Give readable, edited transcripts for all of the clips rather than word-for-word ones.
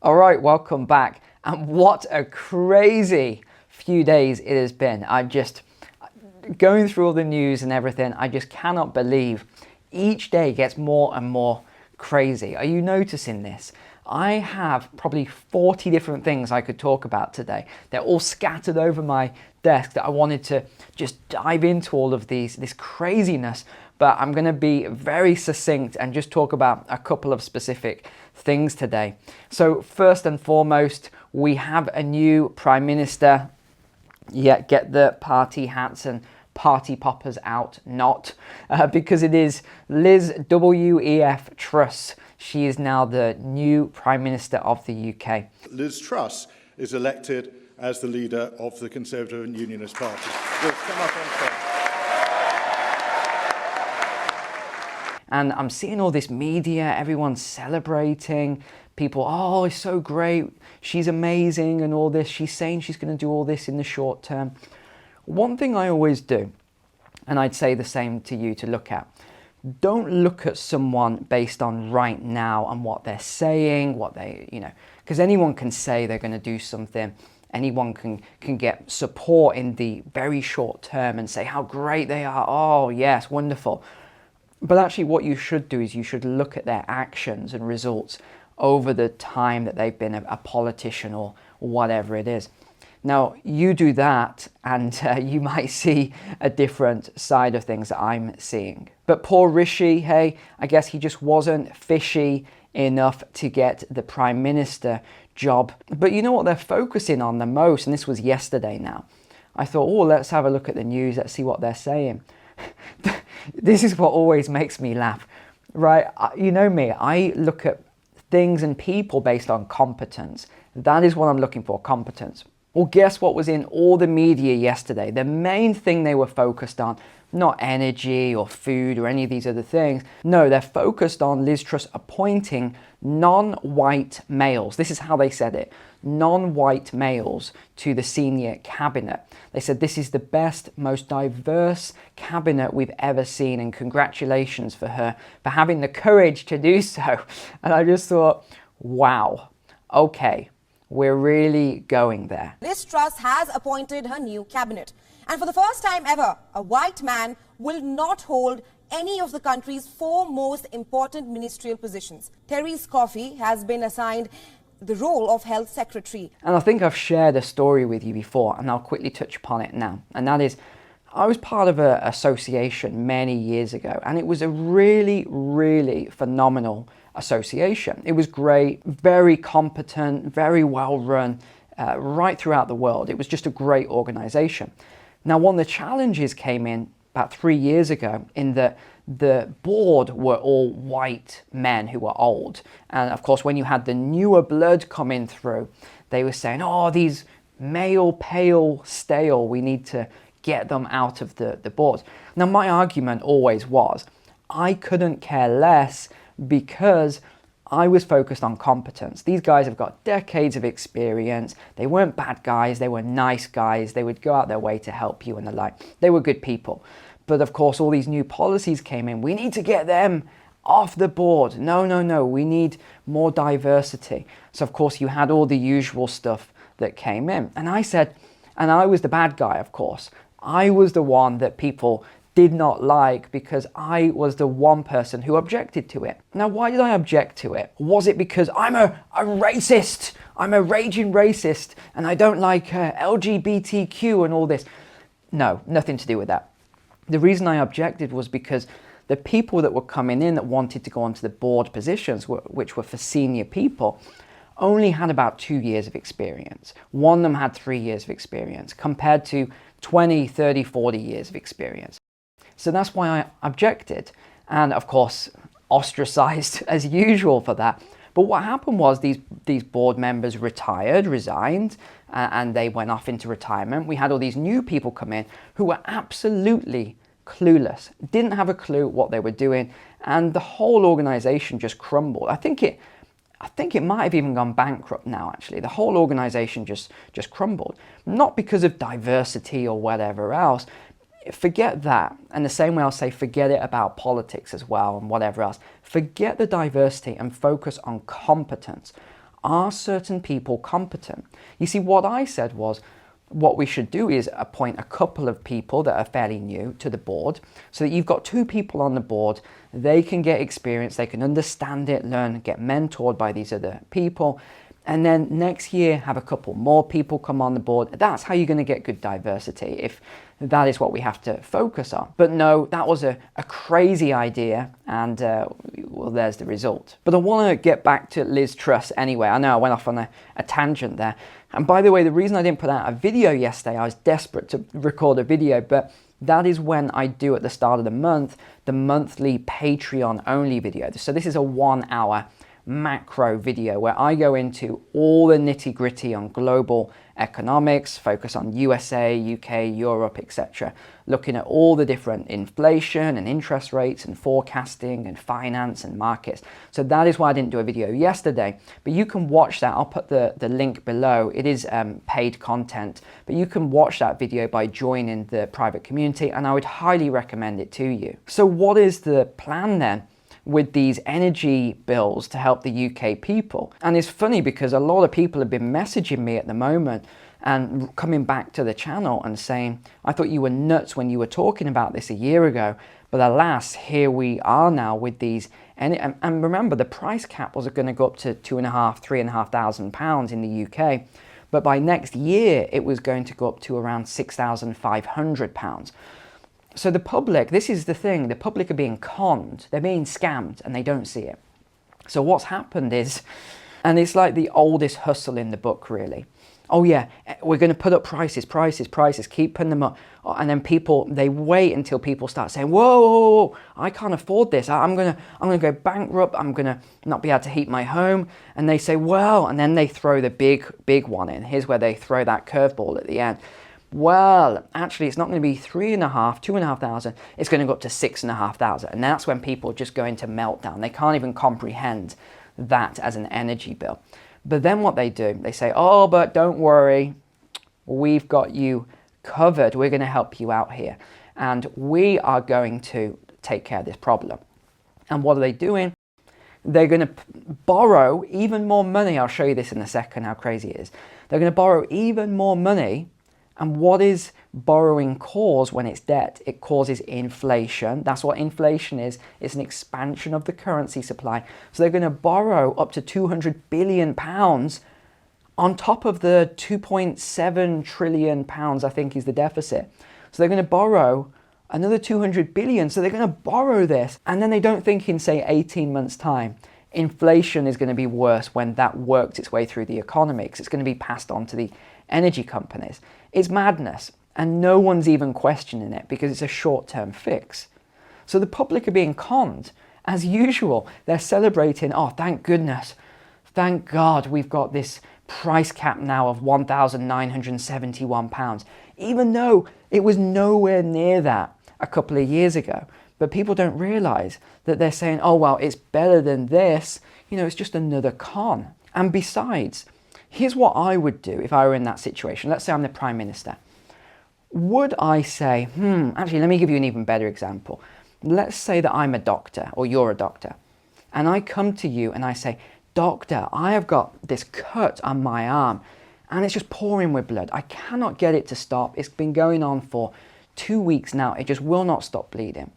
All right, welcome back. And what a crazy few days it has been. I'm just going through all the news and everything. I just cannot believe each day gets more and more crazy. Are you noticing this? I have probably 40 different things I could talk about today. They're all scattered over my desk that I wanted to just dive into all of this craziness, but I'm going to be very succinct and just talk about a couple of specific things today. So first and foremost, we have a new Prime Minister. Yeah, get the party hats and party poppers out, because it is Liz W.E.F. Truss. She is now the new Prime Minister of the UK. Liz Truss is elected as the leader of the Conservative and Unionist Party. We'll come up on stage. And I'm seeing all this media, everyone's celebrating, people, oh, it's so great, she's amazing and all this, she's saying she's going to do all this in the short term. One thing I always do, and I'd say the same to you to look at, don't look at someone based on right now and what they're saying, because anyone can say they're going to do something. Anyone can get support in the very short term and say how great they are. Oh, yes, wonderful. But actually what you should do is you should look at their actions and results over the time that they've been a politician or whatever it is. Now, you do that and you might see a different side of things that I'm seeing. But poor Rishi, hey, I guess he just wasn't fishy enough to get the Prime Minister job. But you know what they're focusing on the most? And this was yesterday now. I thought, oh, let's have a look at the news. Let's see what they're saying. This is what always makes me laugh, right? You know me, I look at things and people based on competence. That is what I'm looking for, competence. Well, guess what was in all the media yesterday? The main thing they were focused on, not energy or food or any of these other things. No, they're focused on Liz Truss appointing non-white males. This is how they said it. Non-white males to the senior cabinet. They said this is the best, most diverse cabinet we've ever seen, and congratulations for her for having the courage to do so. And I just thought, wow, okay, we're really going there. Liz Truss has appointed her new cabinet. And for the first time ever, a white man will not hold any of the country's 4 most important ministerial positions. Therese Coffey has been assigned the role of Health Secretary. And I think I've shared a story with you before, and I'll quickly touch upon it now. And that is, I was part of an association many years ago, and it was a really, really phenomenal association. It was great, very competent, very well run, right throughout the world. It was just a great organization. Now, one of the challenges came in about 3 years ago in that the board were all white men who were old. And of course, when you had the newer blood coming through, they were saying, oh, these male, pale, stale, we need to get them out of the board. Now, my argument always was, I couldn't care less because I was focused on competence. These guys have got decades of experience. They weren't bad guys. They were nice guys. They would go out their way to help you and the like. They were good people. But of course, all these new policies came in. We need to get them off the board. No. We need more diversity. So of course, you had all the usual stuff that came in. And I said, and I was the bad guy, of course. I was the one that people did not like because I was the one person who objected to it. Now, why did I object to it? Was it because I'm a racist? I'm a raging racist and I don't like LGBTQ and all this? No, nothing to do with that. The reason I objected was because the people that were coming in that wanted to go onto the board positions, which were for senior people, only had about 2 years of experience. One of them had 3 years of experience compared to 20, 30, 40 years of experience. So that's why I objected, and of course ostracized as usual for that. But what happened was these board members resigned, and they went off into retirement. We had all these new people come in who were absolutely clueless, didn't have a clue what they were doing, and the whole organization just crumbled. I think it might have even gone bankrupt now, actually. The whole organization just crumbled. Not because of diversity or whatever else. Forget that. And the same way I'll say forget it about politics as well and whatever else. Forget the diversity and focus on competence. Are certain people competent? You see, what I said was, what we should do is appoint a couple of people that are fairly new to the board, so that you've got 2 people on the board. They can get experience, they can understand it, learn, get mentored by these other people. And then next year, have a couple more people come on the board. That's how you're going to get good diversity, if that is what we have to focus on. But no, that was a crazy idea, and well, there's the result. But I want to get back to Liz Truss anyway. I know I went off on a tangent there. And by the way, the reason I didn't put out a video yesterday, I was desperate to record a video, but that is when I do at the start of the month, the monthly Patreon only video. So this is a 1-hour macro video where I go into all the nitty-gritty on global economics, focus on USA, UK, Europe, etc., looking at all the different inflation and interest rates and forecasting and finance and markets. So that is why I didn't do a video yesterday, but you can watch that. I'll put the link below. It is paid content, but you can watch that video by joining the private community, and I would highly recommend it to you. So what is the plan then with these energy bills to help the UK people? And it's funny because a lot of people have been messaging me at the moment and coming back to the channel and saying, I thought you were nuts when you were talking about this a year ago, but alas, here we are now with these. And remember, the price cap was going to go up to £2,500, £3,500 in the UK, but by next year it was going to go up to around £6,500. So the public, this is the thing, the public are being conned, they're being scammed, and they don't see it. So what's happened is, and it's like the oldest hustle in the book really. Oh yeah, we're going to put up prices, keep putting them up. And then people, they wait until people start saying, whoa, I can't afford this. I'm going to go bankrupt. I'm going to not be able to heat my home. And they say, well, and then they throw the big one in. Here's where they throw that curveball at the end. Well, actually, it's not going to be 3,500, 2,500. It's going to go up to 6,500. And that's when people just go into meltdown. They can't even comprehend that as an energy bill. But then what they do, they say, oh, but don't worry. We've got you covered. We're going to help you out here. And we are going to take care of this problem. And what are they doing? They're going to borrow even more money. I'll show you this in a second, how crazy it is. They're going to borrow even more money. And what is borrowing cause when it's debt? It causes inflation. That's what inflation is. It's an expansion of the currency supply. So they're going to borrow up to £200 billion on top of the £2.7 trillion, I think, is the deficit. So they're going to borrow another 200 billion. So they're going to borrow this. And then they don't think in, say, 18 months' time, inflation is going to be worse when that worked its way through the economy, because it's going to be passed on to the energy companies. It's madness, and no one's even questioning it because it's a short-term fix. So the public are being conned. As usual, they're celebrating, oh, thank goodness, thank God we've got this price cap now of £1,971, even though it was nowhere near that a couple of years ago. But people don't realise that they're saying, oh, well, it's better than this. You know, it's just another con. And besides, here's what I would do if I were in that situation. Let's say I'm the Prime Minister. Would I say, actually, let me give you an even better example. Let's say that I'm a doctor, or you're a doctor, and I come to you and I say, doctor, I have got this cut on my arm and it's just pouring with blood. I cannot get it to stop. It's been going on for 2 weeks now. It just will not stop bleeding.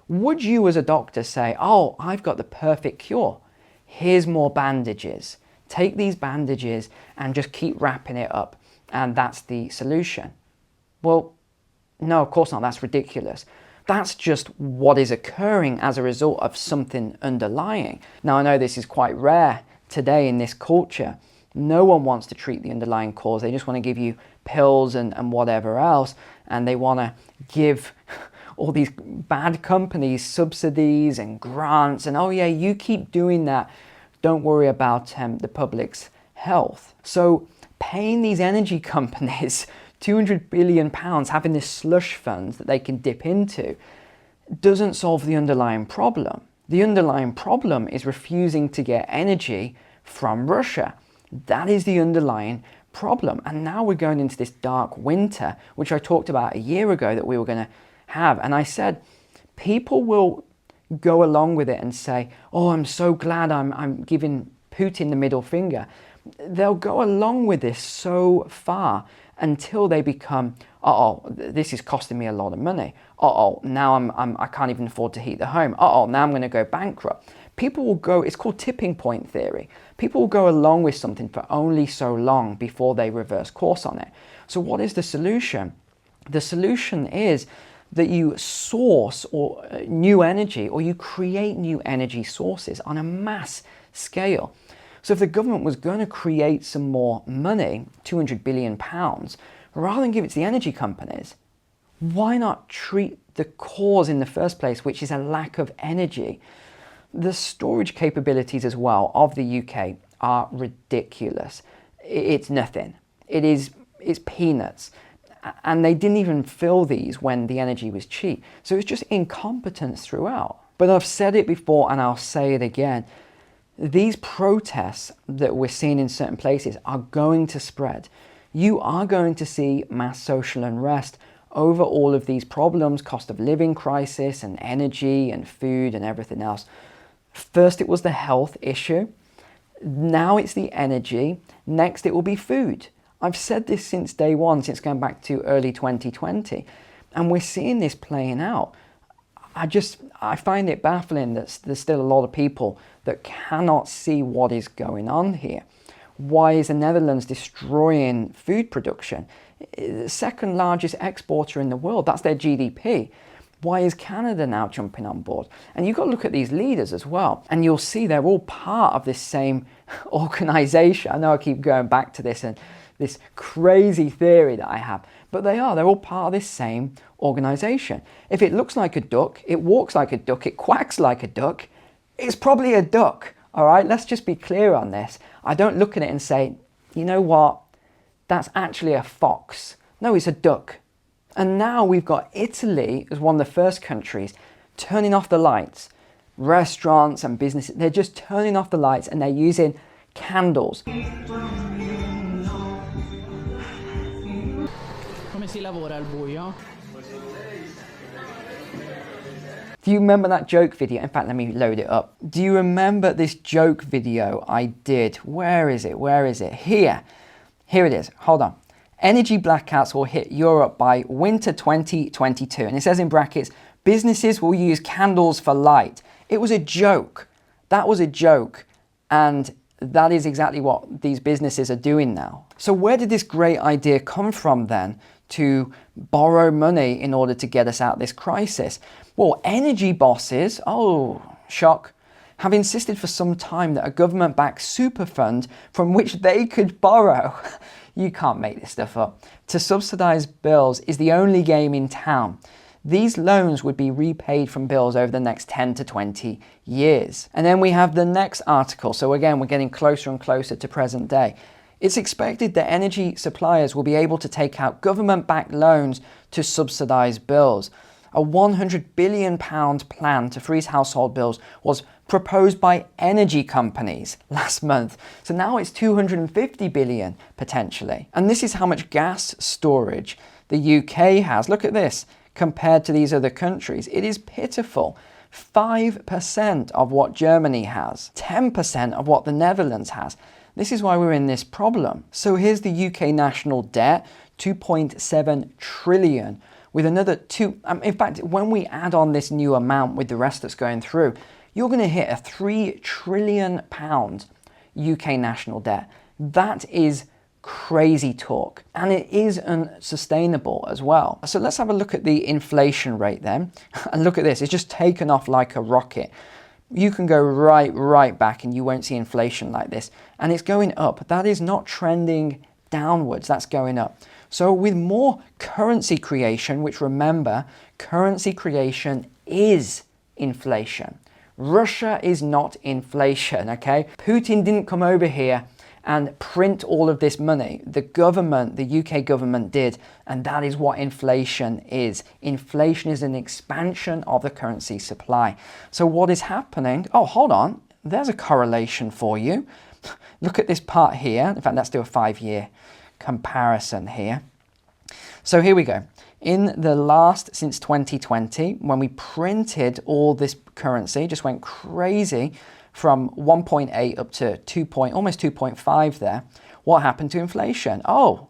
Would you as a doctor say, oh, I've got the perfect cure. Here's more bandages. Take these bandages and just keep wrapping it up, and that's the solution? Well, no, of course not. That's ridiculous. That's just what is occurring as a result of something underlying. Now, I know this is quite rare today in this culture. No one wants to treat the underlying cause. They just want to give you pills and whatever else, and they want to give all these bad companies subsidies and grants, and oh yeah, you keep doing that. Don't worry about the public's health. So paying these energy companies £200 billion, having this slush fund that they can dip into, doesn't solve the underlying problem. The underlying problem is refusing to get energy from Russia. That is the underlying problem. And now we're going into this dark winter, which I talked about a year ago that we were going to have. And I said, people will go along with it and say, oh, I'm so glad I'm giving Putin the middle finger. They'll go along with this so far until they become, uh-oh, this is costing me a lot of money. Uh-oh, now I can't even afford to heat the home. Uh-oh, now I'm going to go bankrupt. People will go, it's called tipping point theory. People will go along with something for only so long before they reverse course on it. So what is the solution? The solution is that you source or new energy, or you create new energy sources on a mass scale. So if the government was going to create some more money, £200 billion, rather than give it to the energy companies, why not treat the cause in the first place, which is a lack of energy? The storage capabilities as well of the UK are ridiculous. It's nothing. It's peanuts. And they didn't even fill these when the energy was cheap. So it's just incompetence throughout. But I've said it before and I'll say it again. These protests that we're seeing in certain places are going to spread. You are going to see mass social unrest over all of these problems, cost of living crisis and energy and food and everything else. First it was the health issue. Now it's the energy. Next it will be food. I've said this since day one, since going back to early 2020. And we're seeing this playing out. I find it baffling that there's still a lot of people that cannot see what is going on here. Why is the Netherlands destroying food production? The second largest exporter in the world, that's their GDP. Why is Canada now jumping on board? And you've got to look at these leaders as well. And you'll see they're all part of this same organization. I know I keep going back to this and this crazy theory that I have, but they're all part of this same organization. If it looks like a duck, it walks like a duck, it quacks like a duck, it's probably a duck. All right, let's just be clear on this. I don't look at it and say, you know what, that's actually a fox. No, it's a duck. And now we've got Italy as one of the first countries turning off the lights. Restaurants and businesses, they're just turning off the lights and they're using candles. Come si lavora al buio? Do you remember that joke video? In fact, let me load it up. Do you remember this joke video I did? Where is it? Where is it? Here. Here it is. Hold on. Energy blackouts will hit Europe by winter 2022. And it says in brackets, businesses will use candles for light. It was a joke. That was a joke. And that is exactly what these businesses are doing now. So where did this great idea come from then to borrow money in order to get us out of this crisis? Well, energy bosses, oh, shock, have insisted for some time that a government-backed super fund from which they could borrow, you can't make this stuff up, to subsidize bills is the only game in town. These loans would be repaid from bills over the next 10 to 20 years. And then we have the next article. So again, we're getting closer and closer to present day. It's expected that energy suppliers will be able to take out government-backed loans to subsidize bills. A £100 billion plan to freeze household bills was proposed by energy companies last month. So now it's 250 billion potentially. And this is how much gas storage the UK has. Look at this compared to these other countries. It is pitiful. 5% of what Germany has, 10% of what the Netherlands has. This is why we're in this problem. So here's the UK national debt, 2.7 trillion, with another in fact, when we add on this new amount with the rest that's going through, you're going to hit a £3 trillion UK national debt. That is crazy talk, and it is unsustainable as well. So let's have a look at the inflation rate then, and look at this. It's just taken off like a rocket. You can go right back and you won't see inflation like this, and it's going up. That is not trending downwards, that's going up. So with more currency creation, which remember, currency creation is inflation. Russia is not inflation, okay? Putin didn't come over here and print all of this money. The government, the UK government did, and that is what inflation is. Inflation is an expansion of the currency supply. So what is happening? Oh, hold on. There's a correlation for you. Look at this part here. In fact, let's do a 5-year comparison here. So here we go. In the last, since 2020, when we printed all this currency, just went crazy, from 1.8 up to almost 2.5 there. What happened to inflation? Oh,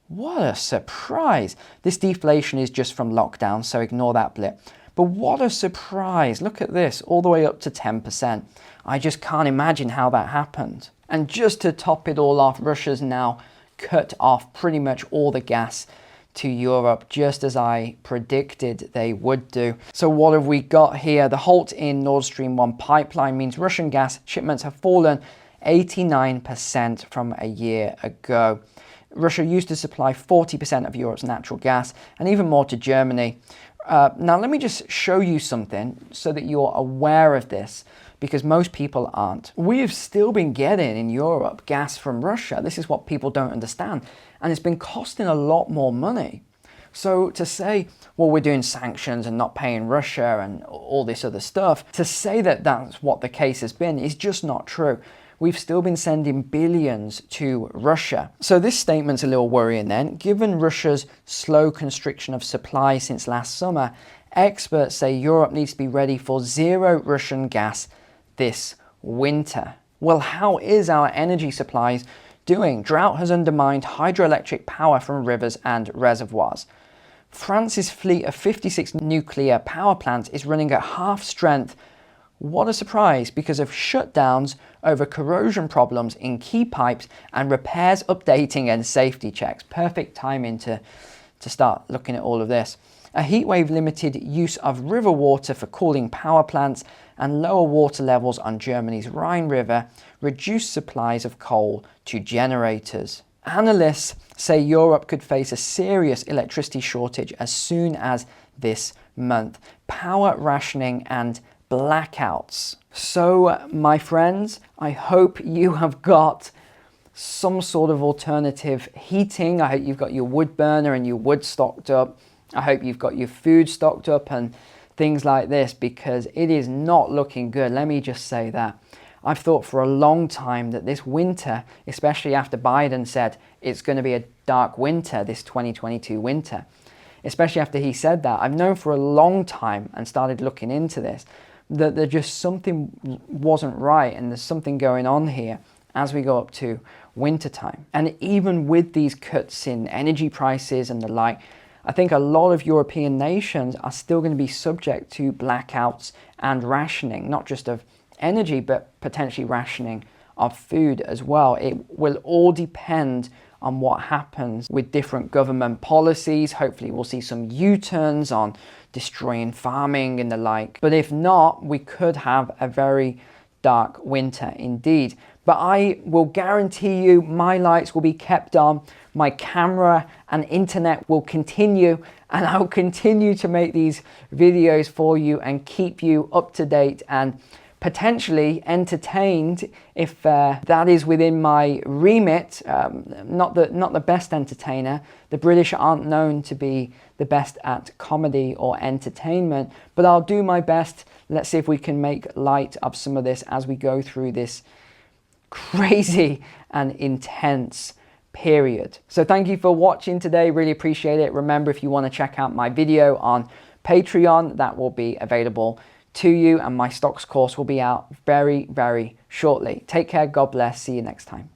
what a surprise. This deflation is just from lockdown, so ignore that blip. But what a surprise. Look at this, all the way up to 10%. I just can't imagine how that happened. And just to top it all off, Russia's now cut off pretty much all the gas to Europe, just as I predicted they would do. So what have we got here? The halt in Nord Stream 1 pipeline means Russian gas shipments have fallen 89% from a year ago. Russia used to supply 40% of Europe's natural gas and even more to Germany. Now let me just show you something so that you're aware of this, because most people aren't. We have still been getting in Europe gas from Russia. This is what people don't understand. And it's been costing a lot more money. So to say, well, we're doing sanctions and not paying Russia and all this other stuff, to say that that's what the case has been is just not true. We've still been sending billions to Russia. So this statement's a little worrying then. Given Russia's slow constriction of supply since last summer, experts say Europe needs to be ready for zero Russian gas this winter. Well, how is our energy supplies doing? Drought has undermined hydroelectric power from rivers and reservoirs. France's fleet of 56 nuclear power plants is running at half strength. What a surprise, because of shutdowns over corrosion problems in key pipes and repairs, updating and safety checks. Perfect timing to start looking at all of this. A heatwave limited use of river water for cooling power plants, and lower water levels on Germany's Rhine River reduced supplies of coal to generators. Analysts say Europe could face a serious electricity shortage as soon as this month. Power rationing and blackouts. So, my friends, I hope you have got some sort of alternative heating. I hope you've got your wood burner and your wood stocked up. I hope you've got your food stocked up and things like this, because it is not looking good. Let me just say that. I've thought for a long time that this winter, especially after Biden said it's going to be a dark winter, this 2022 winter, especially after he said that, I've known for a long time and started looking into this, that there just something wasn't right and there's something going on here as we go up to winter time. And even with these cuts in energy prices and the like, I think a lot of European nations are still going to be subject to blackouts and rationing, not just of energy, but potentially rationing of food as well. It will all depend on what happens with different government policies. Hopefully we'll see some U-turns on destroying farming and the like. But if not, we could have a very dark winter indeed. But I will guarantee you my lights will be kept on, my camera and internet will continue, and I'll continue to make these videos for you and keep you up to date and potentially entertained if that is within my remit. Not the best entertainer. The British aren't known to be the best at comedy or entertainment, but I'll do my best. Let's see if we can make light of some of this as we go through this crazy and intense period. So thank you for watching today. Really appreciate it. Remember, if you want to check out my video on Patreon, that will be available to you, and my stocks course will be out very, very shortly. Take care. God bless. See you next time.